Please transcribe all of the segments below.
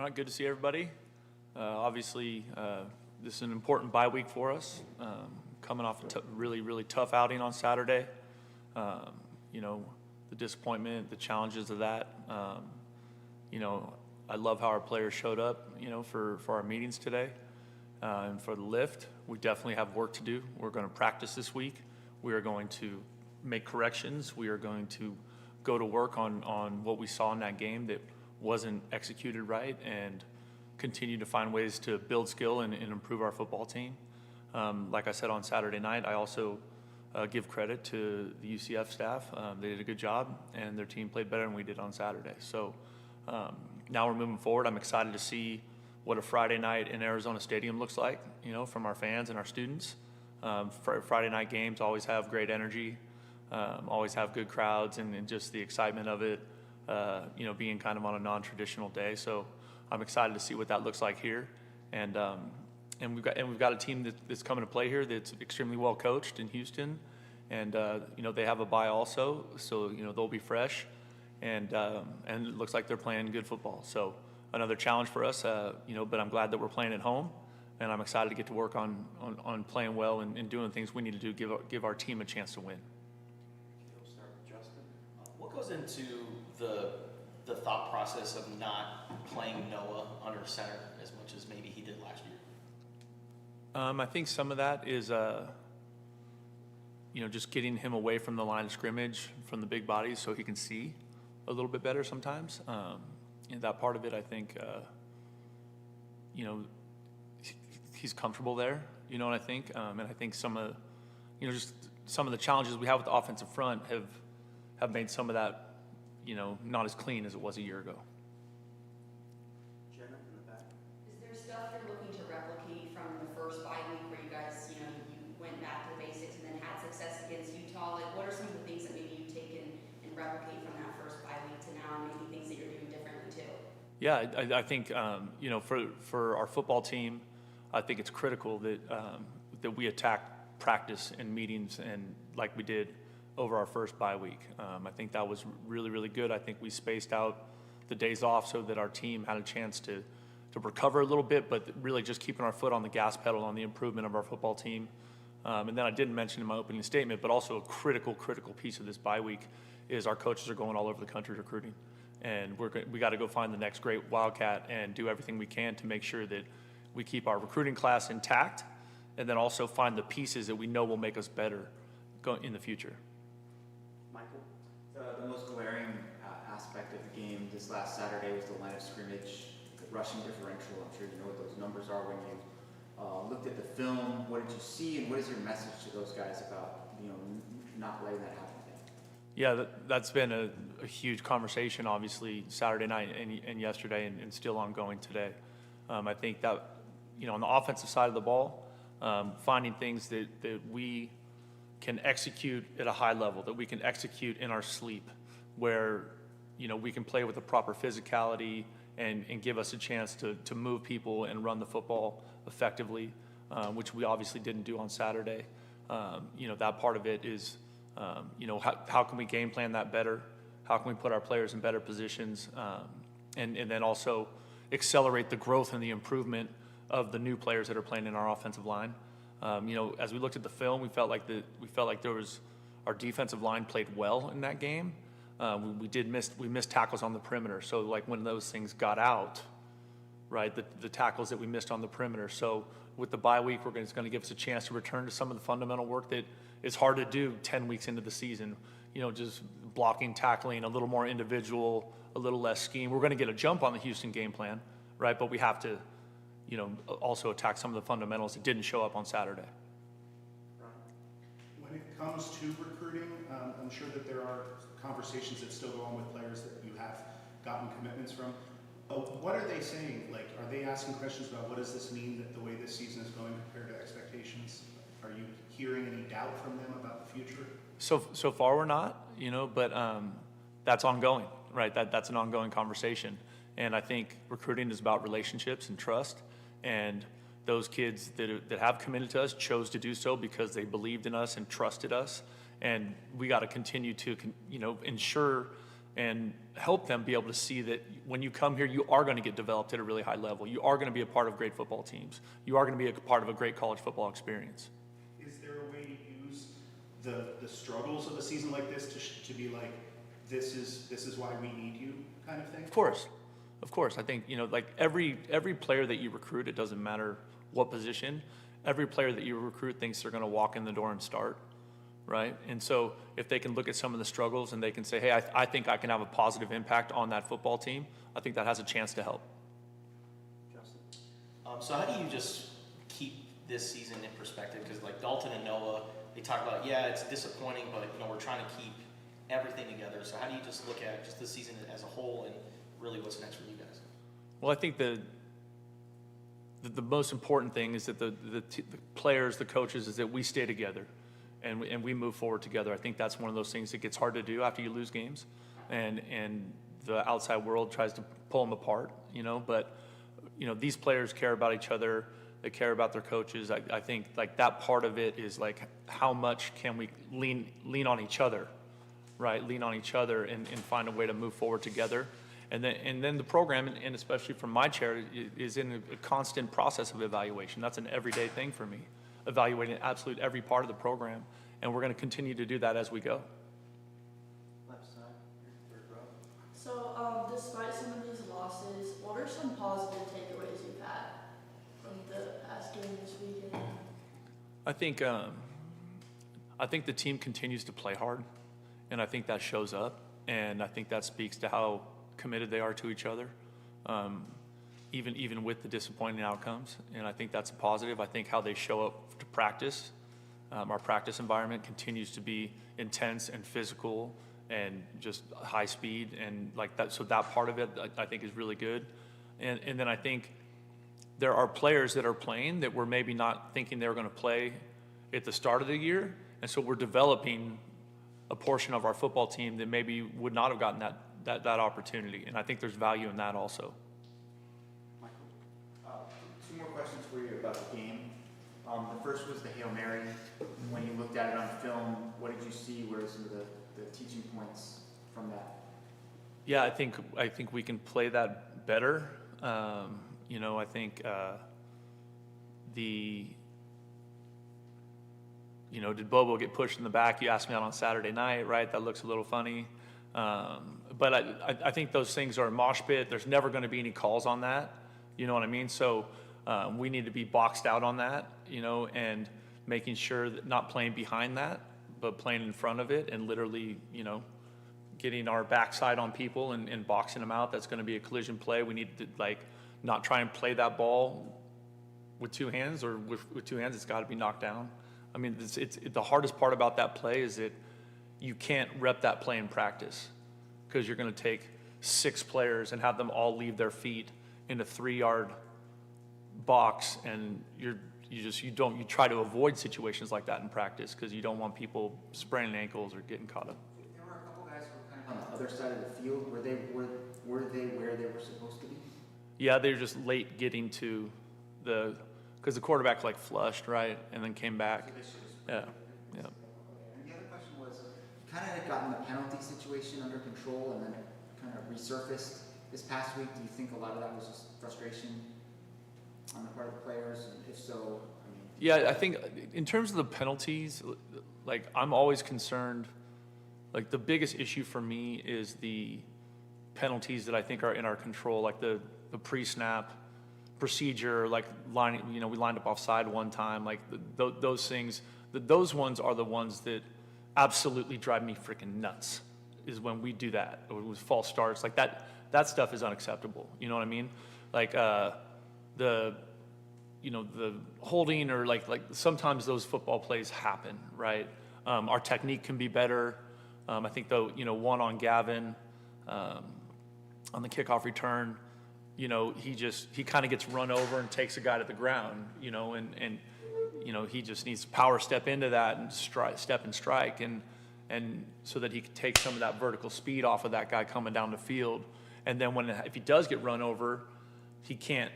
All right, good to see everybody. Obviously, this is an important bye week for us. Coming off a really tough outing on Saturday. The disappointment, the challenges of that. I love how our players showed up, for our meetings today. And for the lift, we definitely have work to do. We're going to practice this week. We are going to make corrections. We are going to go to work on what we saw in that game that wasn't executed right, and continue to find ways to build skill and improve our football team. Like I said on Saturday night, I also give credit to the UCF staff. They did a good job, and their team played better than we did on Saturday. So now we're moving forward. I'm excited to see what a Friday night in Arizona Stadium looks like, from our fans and our students. Friday night games always have great energy, always have good crowds, and just the excitement of it, being kind of on a non-traditional day. So I'm excited to see what that looks like here. And we've got a team that's coming to play here that's extremely well coached in Houston, and they have a bye also, so they'll be fresh, and it looks like they're playing good football. So another challenge for us, but I'm glad that we're playing at home, and I'm excited to get to work on playing well and doing things we need to do, give our team a chance to win. We'll start with Justin. What goes into the thought process of not playing Noah under center as much as maybe he did last year? I think some of that is, just getting him away from the line of scrimmage, from the big bodies, so he can see a little bit better sometimes. And that part of it, I think, he's comfortable there, and I think, and I think some of the challenges we have with the offensive front have made some of that, not as clean as it was a year ago. Jenna in the back. Is there stuff you're looking to replicate from the first bye week where you guys, you went back to the basics and then had success against Utah? Like, what are some of the things that maybe you've taken and replicate from that first bye week to now, and maybe things that you're doing differently too? Yeah, I think, for our football team, I think it's critical that we attack practice and meetings and like we did over our first bye week. I think that was really good. I think we spaced out the days off so that our team had a chance to recover a little bit, but really just keeping our foot on the gas pedal on the improvement of our football team. And then I didn't mention in my opening statement, but also a critical piece of this bye week is our coaches are going all over the country recruiting. And we got to go find the next great Wildcat and do everything we can to make sure that we keep our recruiting class intact, and then also find the pieces that we know will make us better in the future. Michael? The most glaring aspect of the game this last Saturday was the line of scrimmage, the rushing differential. I'm sure you know what those numbers are when you looked at the film. What did you see, and what is your message to those guys about not letting that happen again? Yeah, that's been a huge conversation, obviously, Saturday night and yesterday, and still ongoing today. I think that, on the offensive side of the ball, finding things that we can execute at a high level, that we can execute in our sleep, where, we can play with the proper physicality and give us a chance to move people and run the football effectively, which we obviously didn't do on Saturday. That part of it is, how can we game plan that better? How can we put our players in better positions? And then also accelerate the growth and the improvement of the new players that are playing in our offensive line. As we looked at the film, we felt like our defensive line played well in that game. We missed tackles on the perimeter. So like when those things got out, right, the tackles that we missed on the perimeter. So with the bye week, it's going to give us a chance to return to some of the fundamental work that is hard to do 10 weeks into the season. Just blocking, tackling, a little more individual, a little less scheme. We're going to get a jump on the Houston game plan, right? But we have to, also attack some of the fundamentals that didn't show up on Saturday. When it comes to recruiting, I'm sure that there are conversations that still go on with players that you have gotten commitments from. What are they saying? Like, are they asking questions about what does this mean, that the way this season is going compared to expectations? Are you hearing any doubt from them about the future? So far we're not, but that's ongoing, right? That's an ongoing conversation. And I think recruiting is about relationships and trust. And those kids that have committed to us chose to do so because they believed in us and trusted us. And we got to continue to, ensure and help them be able to see that when you come here, you are going to get developed at a really high level. You are going to be a part of great football teams. You are going to be a part of a great college football experience. Is there a way to use the struggles of a season like this to be like, this is why we need you kind of thing? Of course. I think, like every player that you recruit, it doesn't matter what position, every player that you recruit thinks they're going to walk in the door and start, right? And so if they can look at some of the struggles and they can say, hey, I think I can have a positive impact on that football team, I think that has a chance to help. Justin? So how do you just keep this season in perspective? Because like Dalton and Noah, they talk about, yeah, it's disappointing, but we're trying to keep everything together. So how do you just look at just the season as a whole and really what's next for you guys? Well, I think the most important thing is that the players, the coaches, is that we stay together and we move forward together. I think that's one of those things that gets hard to do after you lose games, and the outside world tries to pull them apart, But these players care about each other. They care about their coaches. I think like that part of it is like how much can we lean on each other, right? Lean on each other and find a way to move forward together. And then the program, and especially from my chair, is in a constant process of evaluation. That's an everyday thing for me, evaluating absolute every part of the program. And we're going to continue to do that as we go. Left side, third row. So, despite some of these losses, what are some positive takeaways you've had from the past game this weekend? I think the team continues to play hard, and I think that shows up, and I think that speaks to how committed they are to each other, even with the disappointing outcomes. And I think that's a positive. I think how they show up to practice, our practice environment continues to be intense and physical and just high speed and like that. So that part of it I think is really good. And then I think there are players that are playing that we're maybe not thinking they were going to play at the start of the year. And so we're developing a portion of our football team that maybe would not have gotten that opportunity. And I think there's value in that also. Michael, two more questions for you about the game. The first was the Hail Mary. When you looked at it on film, what did you see? What are some of the teaching points from that? Yeah, I think we can play that better. I think did Bobo get pushed in the back? You asked me that on Saturday night, right? That looks a little funny. But I think those things are a mosh pit. There's never going to be any calls on that. You know what I mean? So we need to be boxed out on that, and making sure that not playing behind that, but playing in front of it and literally, getting our backside on people and boxing them out. That's going to be a collision play. We need to not try and play that ball with two hands, or with two hands, it's got to be knocked down. I mean, it's the hardest part about that play is that you can't rep that play in practice because you're going to take 6 players and have them all leave their feet in a 3-yard box, and you try to avoid situations like that in practice because you don't want people spraining ankles or getting caught up. There were a couple guys who were kind of on the other side of the field. Were they where they were supposed to be? Yeah, they were just late getting to because the quarterback flushed, right, and then came back. Yeah. And the other question was, you kind of had gotten the penalty situation under control, and then it kind of resurfaced this past week. Do you think a lot of that was just frustration on the part of the players? And if so, Yeah, I think in terms of the penalties, I'm always concerned. The biggest issue for me is the penalties that I think are in our control, like the pre-snap procedure, lining. We lined up offside one time, those things. Those ones are the ones that absolutely drive me freaking nuts. Is when we do that, or with false starts, that stuff is unacceptable. You know what I mean? The holding, or sometimes those football plays happen, right? Our technique can be better. I think one on Gavin on the kickoff return, he kind of gets run over and takes a guy to the ground, and he just needs to power step into that and step and strike, and so that he can take some of that vertical speed off of that guy coming down the field. And then if he does get run over, he can't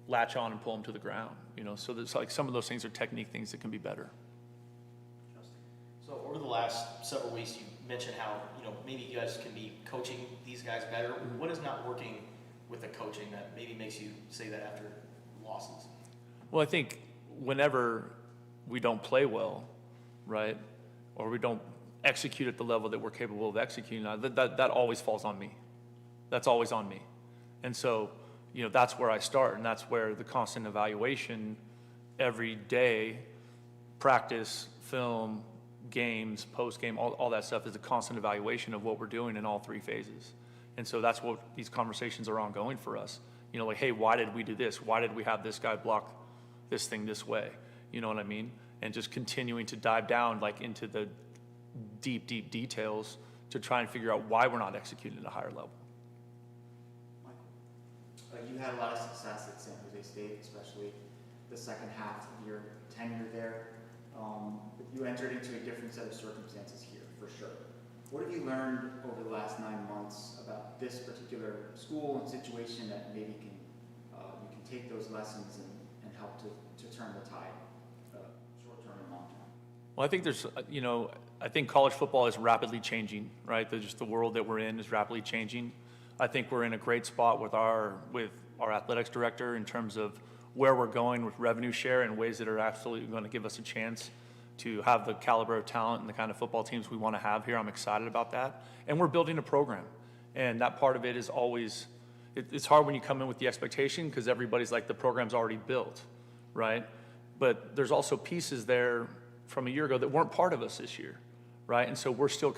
latch on and pull him to the ground, So there's some of those things are technique things that can be better. So over the last several weeks, you mentioned how, maybe you guys can be coaching these guys better. What is not working with the coaching that maybe makes you say that after losses? Well, I think whenever we don't play well, right, or we don't execute at the level that we're capable of executing, that always falls on me. That's always on me. And so, that's where I start, and that's where the constant evaluation every day, practice, film, games, post-game, all that stuff is a constant evaluation of what we're doing in all three phases. And so that's what these conversations are ongoing for us. Like, hey, why did we do this? Why did we have this guy block this thing this way? You know what I mean? And just continuing to dive down like into the deep details to try and figure out why we're not executing at a higher level. Michael, you had a lot of success at San Jose State, especially the second half of your tenure there. But you entered into a different set of circumstances here, for sure. What have you learned over the last 9 months about this particular school and situation that maybe you can take those lessons and help to turn the tide, short term and long term? Well, I think I think college football is rapidly changing, right? Just the world that we're in is rapidly changing. I think we're in a great spot with our athletics director in terms of where we're going with revenue share in ways that are absolutely going to give us a chance to have the caliber of talent and the kind of football teams we want to have here. I'm excited about that. And we're building a program. And that part of it is always, it's hard when you come in with the expectation because everybody's like, the program's already built, right? But there's also pieces there from a year ago that weren't part of us this year, right? And so we're still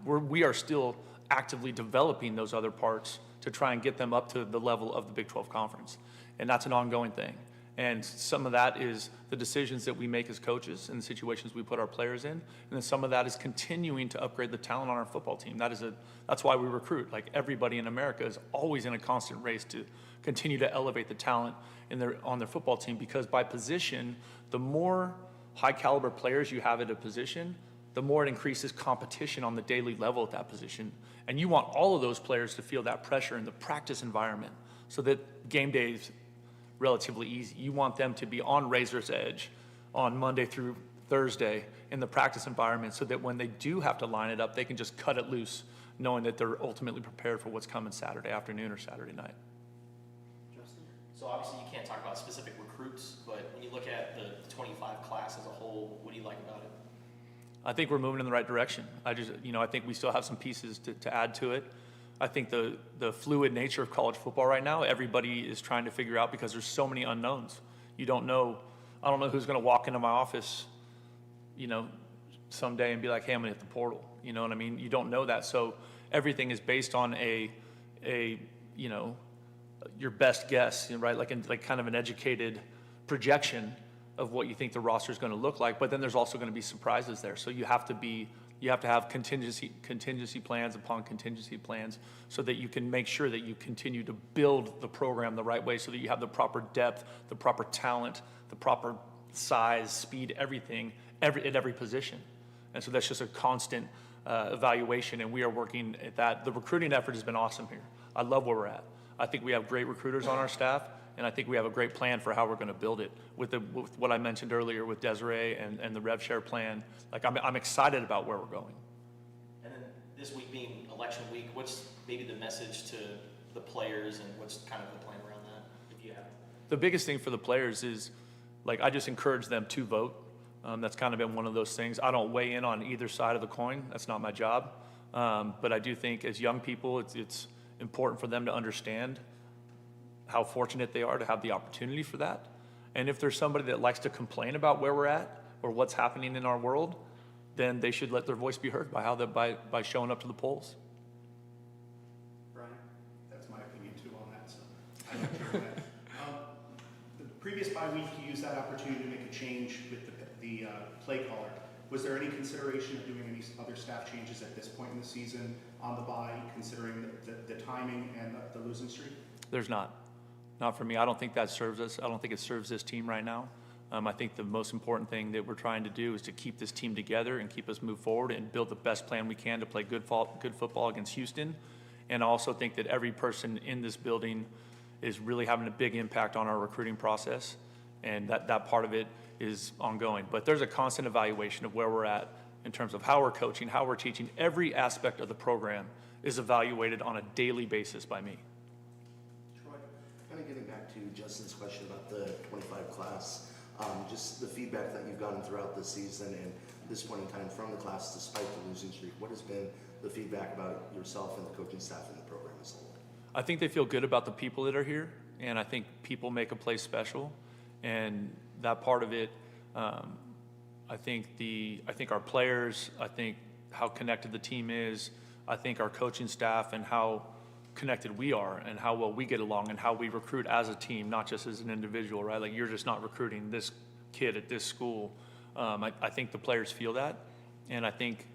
we are still actively developing those other parts to try and get them up to the level of the Big 12 Conference. And that's an ongoing thing. And some of that is the decisions that we make as coaches and the situations we put our players in. And then some of that is continuing to upgrade the talent on our football team. That's why we recruit. Like, everybody in America is always in a constant race to continue to elevate the talent on their football team, because by position, the more high caliber players you have at a position, the more it increases competition on the daily level at that position. And you want all of those players to feel that pressure in the practice environment so that game day is relatively easy. You want them to be on razor's edge on Monday through Thursday in the practice environment so that when they do have to line it up, they can just cut it loose, knowing that they're ultimately prepared for what's coming Saturday afternoon or Saturday night. Justin? So obviously you can't talk about specific recruits, but when you look at the 25 class as a whole, what do you like about it? I think we're moving in the right direction. I think we still have some pieces to add to it. I think the fluid nature of college football right now, everybody is trying to figure out because there's so many unknowns. I don't know who's going to walk into my office, someday and be like, hey, I'm going to hit the portal. You know what I mean? You don't know that. So everything is based on your best guess, right? Like kind of an educated projection of what you think the roster is going to look like. But then there's also going to be surprises there. So you have to have contingency plans upon contingency plans so that you can make sure that you continue to build the program the right way so that you have the proper depth, the proper talent, the proper size, speed, everything at every position. And so that's just a constant evaluation, and we are working at that. The recruiting effort has been awesome here. I love where we're at. I think we have great recruiters on our staff, and I think we have a great plan for how we're going to build it with what I mentioned earlier with Desiree and the rev share plan. Like, I'm excited about where we're going. And then this week being election week, what's maybe the message to the players and what's kind of the plan around that, if you have? The biggest thing for the players is, I just encourage them to vote. That's kind of been one of those things. I don't weigh in on either side of the coin. That's not my job. But I do think as young people, it's important for them to understand how fortunate they are to have the opportunity for that. And if there's somebody that likes to complain about where we're at or what's happening in our world, then they should let their voice be heard by showing up to the polls. Brian? That's my opinion too on that, so I don't care that. The previous bye week, you used that opportunity to make a change with the play caller. Was there any consideration of doing any other staff changes at this point in the season on the bye, considering the timing and the losing streak? There's not for me. I don't think that serves us. I don't think it serves this team right now. I think the most important thing that we're trying to do is to keep this team together and keep us move forward and build the best plan we can to play good football against Houston. And I also think that every person in this building is really having a big impact on our recruiting process, and that part of it is ongoing. But there's a constant evaluation of where we're at, in terms of how we're coaching, how we're teaching. Every aspect of the program is evaluated on a daily basis by me. Troy, kind of getting back to Justin's question about the 25 class, just the feedback that you've gotten throughout the season and this point in time from the class despite the losing streak, what has been the feedback about yourself and the coaching staff and the program as a whole? I think they feel good about the people that are here, and I think people make a place special, and that part of it, I think our players, I think how connected the team is, I think our coaching staff and how connected we are and how well we get along and how we recruit as a team, not just as an individual, right? Like you're just not recruiting this kid at this school. I think the players feel that, and I think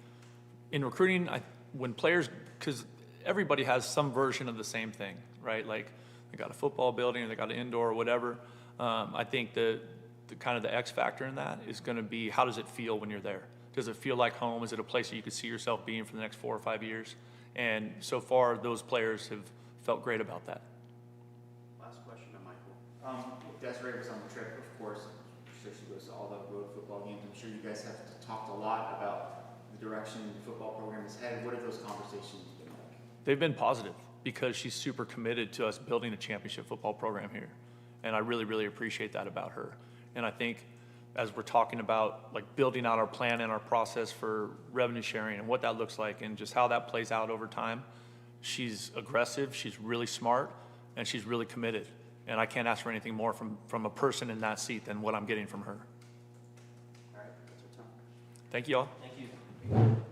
in recruiting, when players, because everybody has some version of the same thing, right? Like they got a football building or they got an indoor or whatever. I think the kind of the X factor in that is going to be, how does it feel when you're there? Does it feel like home? Is it a place that you could see yourself being for the next 4 or 5 years? And so far, those players have felt great about that. Last question to Michael. Desiree was on the trip, of course. I'm sure she goes to all the road football games. I'm sure you guys have talked a lot about the direction the football program is headed. What have those conversations been like? They've been positive because she's super committed to us building a championship football program here. And I really, really appreciate that about her. And I think as we're talking about like building out our plan and our process for revenue sharing and what that looks like and just how that plays out over time, she's aggressive, she's really smart, and she's really committed. And I can't ask for anything more from a person in that seat than what I'm getting from her. All right, that's our time. Thank you all. Thank you.